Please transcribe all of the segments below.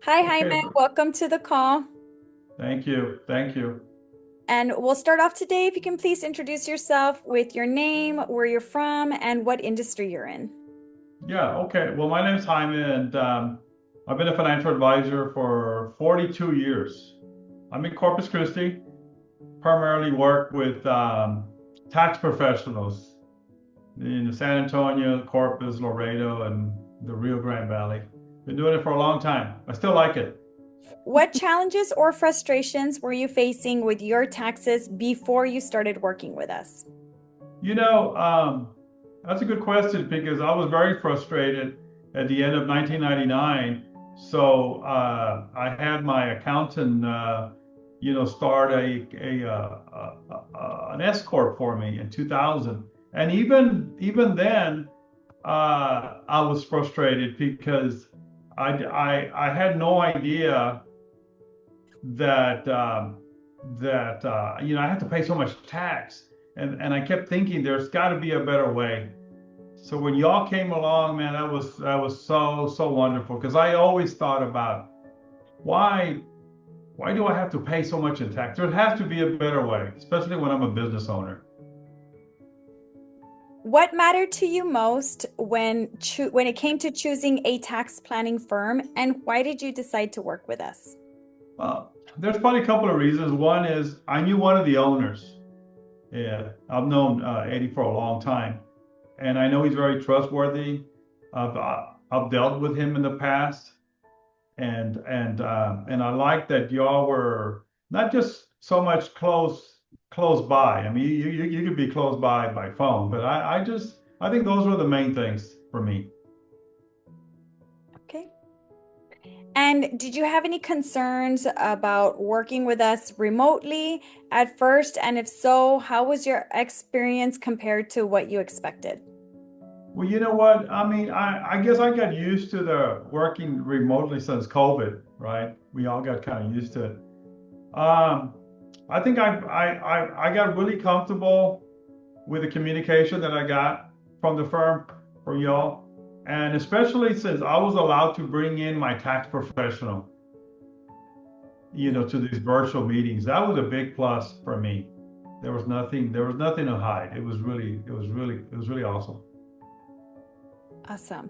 Hi, Okay, Jaime. Welcome to the call. thank you. Thank you. And we'll start off today. If you can please introduce yourself with your name, where you're from, and what industry you're in. Yeah, okay. Well, my name is Jaime, and I've been a financial advisor for 42 years. I'm in Corpus Christi, primarily work with tax professionals in the San Antonio, Corpus, Laredo, and the Rio Grande Valley. Been doing it for a long time. I still like it. What challenges or frustrations were you facing with your taxes before you started working with us? You know, that's a good question because I was very frustrated at the end of 1999. So I had my accountant, start an S corp for me in 2000, and even then, I was frustrated because I had no idea that I had to pay so much tax, and I kept thinking there's got to be a better way. So when y'all came along, man, that was so wonderful because I always thought about why why do I have to pay so much in tax? There has to be a better way, especially when I'm a business owner. What mattered to you most when it came to choosing a tax planning firm, and why did you decide to work with us? Well, there's probably a couple of reasons. One is I knew one of the owners. Yeah, I've known Eddie for a long time, and I know he's very trustworthy. I've dealt with him in the past, and I like that y'all were not just so much close by. I mean, you could be close by phone, but I think those were the main things for me. Okay. And did you have any concerns about working with us remotely at first? And if so, how was your experience compared to what you expected? Well, you know what? I mean, I guess I got used to the working remotely since COVID, right? We all got kind of used to it. Um, I think I got really comfortable with the communication that I got from the firm, from y'all. And especially since I was allowed to bring in my tax professional, to these virtual meetings. That was a big plus for me. There was nothing to hide. It was really awesome. Awesome.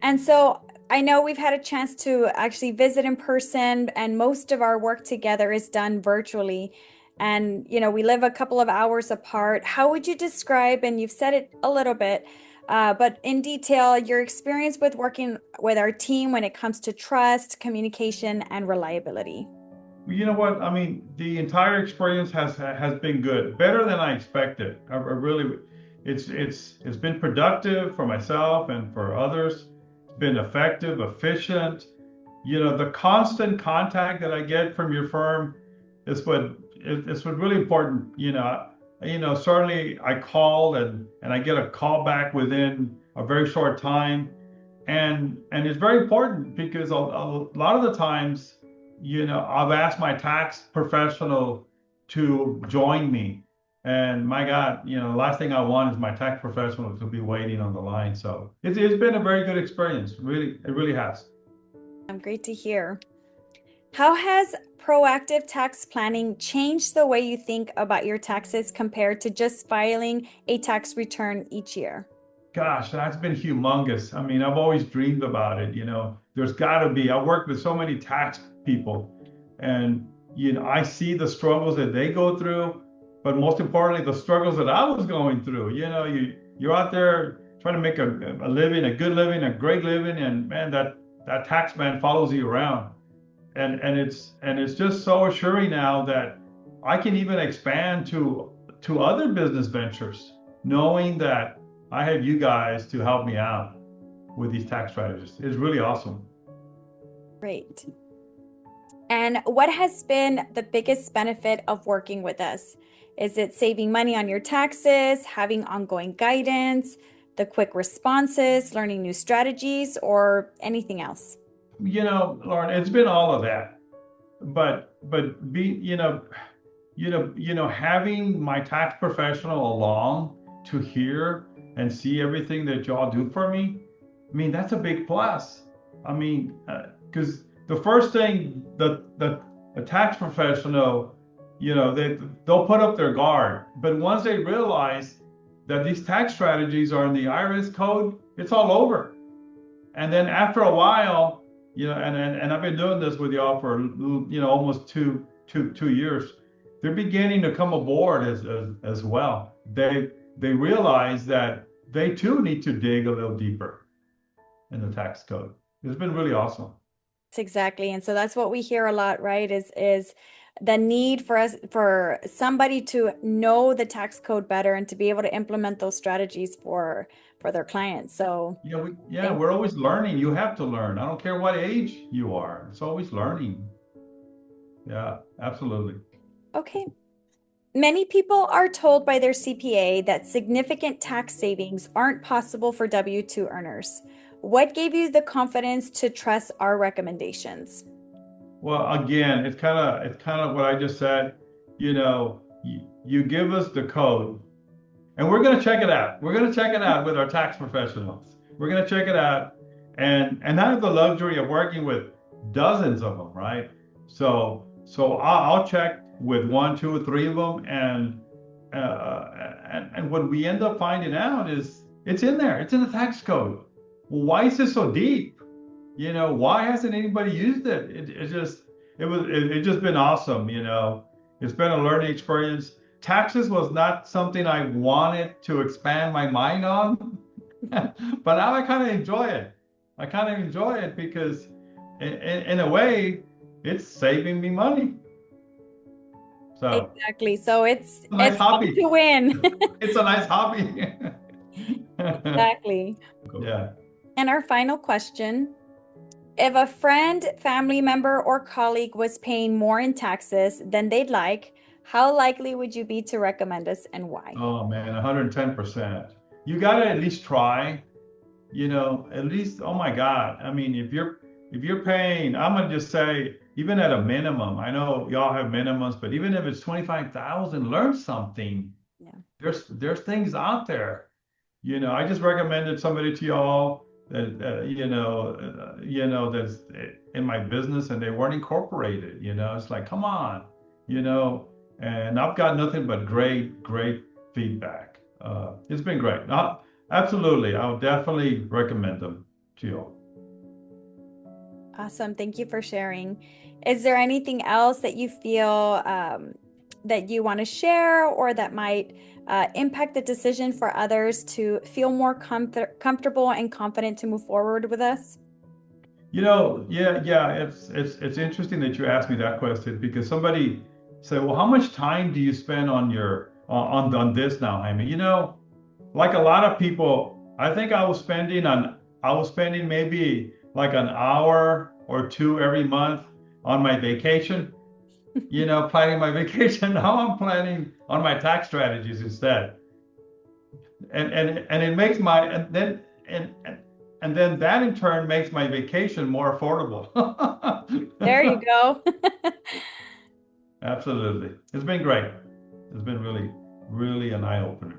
And so I know we've had a chance to actually visit in person, and most of our work together is done virtually. And, we live a couple of hours apart. How would you describe, and you've said it a little bit, but in detail, your experience with working with our team when it comes to trust, communication, and reliability? Well, you know what? I mean, the entire experience has been good, better than I expected. I really, it's been productive for myself and for others. It's been effective, efficient. The constant contact that I get from your firm is what really important. Certainly I call and I get a call back within a very short time, and it's very important because a lot of the times, I've asked my tax professional to join me, and my God, the last thing I want is my tax professional to be waiting on the line. So it's been a very good experience. Really, it really has. Great to hear. How has proactive tax planning changed the way you think about your taxes compared to just filing a tax return each year? Gosh, that's been humongous. I mean, I've always dreamed about it. There's got to be. I work with so many tax people, and I see the struggles that they go through, but most importantly, the struggles that I was going through. You're out there trying to make a living, a good living, a great living, and man, that tax man follows you around, and it's just so assuring now that I can even expand to other business ventures, knowing that I have you guys to help me out with these tax strategies. It's really awesome. Great. And what has been the biggest benefit of working with us? Is it saving money on your taxes, having ongoing guidance, the quick responses, learning new strategies, or anything else? Lauren, it's been all of that. But having my tax professional along to hear and see everything that y'all do for me, I mean, that's a big plus. I mean, because the first thing that a tax professional, they'll put up their guard. But once they realize that these tax strategies are in the IRS code, it's all over. And then after a while, and I've been doing this with y'all for almost two years. They're beginning to come aboard as well. They realize that they too need to dig a little deeper in the tax code. It's been really awesome. Exactly. And so that's what we hear a lot, right? Is the need for us for somebody to know the tax code better and to be able to implement those strategies for their clients. So Yeah, thank we're always learning. You have to learn. I don't care what age you are. It's always learning. Yeah, absolutely. okay. Many people are told by their CPA that significant tax savings aren't possible for W-2 earners. What gave you the confidence to trust our recommendations? Well, again, it's kind of what I just said. You give us the code, and we're going to check it out. We're going to check it out with our tax professionals. We're going to check it out, and I have the luxury of working with dozens of them, right? So I'll check with one, two, or three of them, and what we end up finding out is it's in there. It's in the tax code. Well, why is it so deep? Why hasn't anybody used it? It just been awesome. It's been a learning experience. Taxes was not something I wanted to expand my mind on, but now I kind of enjoy it. I kind of enjoy it because in a way, it's saving me money. So Exactly. So it's it's a nice it's fun hobby. to win. It's a nice hobby. Exactly. Yeah. And our final question, if a friend, family member, or colleague was paying more in taxes than they'd like, how likely would you be to recommend us and why? Oh man, 110%. You got to at least try. At least, oh my God. I mean, if you're paying, I'm gonna just say, even at a minimum, I know y'all have minimums, but even if it's 25,000, learn something. Yeah. There's things out there. I just recommended somebody to y'all that that's in my business and they weren't incorporated. It's like, come on, you know, and I've got nothing but great feedback. It's been great. Absolutely, I would definitely recommend them to you. Awesome. Thank you for sharing. Is there anything else that you feel that you want to share or that might impact the decision for others to feel more comfortable and confident to move forward with us? Yeah. It's interesting that you asked me that question because somebody said, "Well, how much time do you spend on your on this now, Jaime?" Like a lot of people, I think I was spending maybe like an hour or two every month on my vacation. Planning my vacation. Now I'm planning on my tax strategies instead, and it makes my and then that in turn makes my vacation more affordable. There you go. Absolutely. It's been great. It's been really, really an eye opener.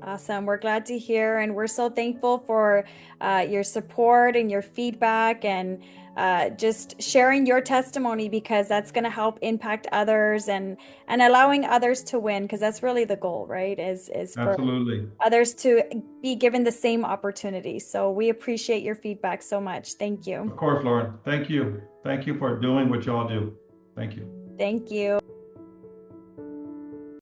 Awesome. We're glad to hear, and we're so thankful for your support and your feedback and just sharing your testimony because that's going to help impact others and allowing others to win because that's really the goal, right? Is for Absolutely. others to be given the same opportunity. So we appreciate your feedback so much. Thank you. Of course, Lauren. Thank you. Thank you for doing what y'all do. Thank you. Thank you.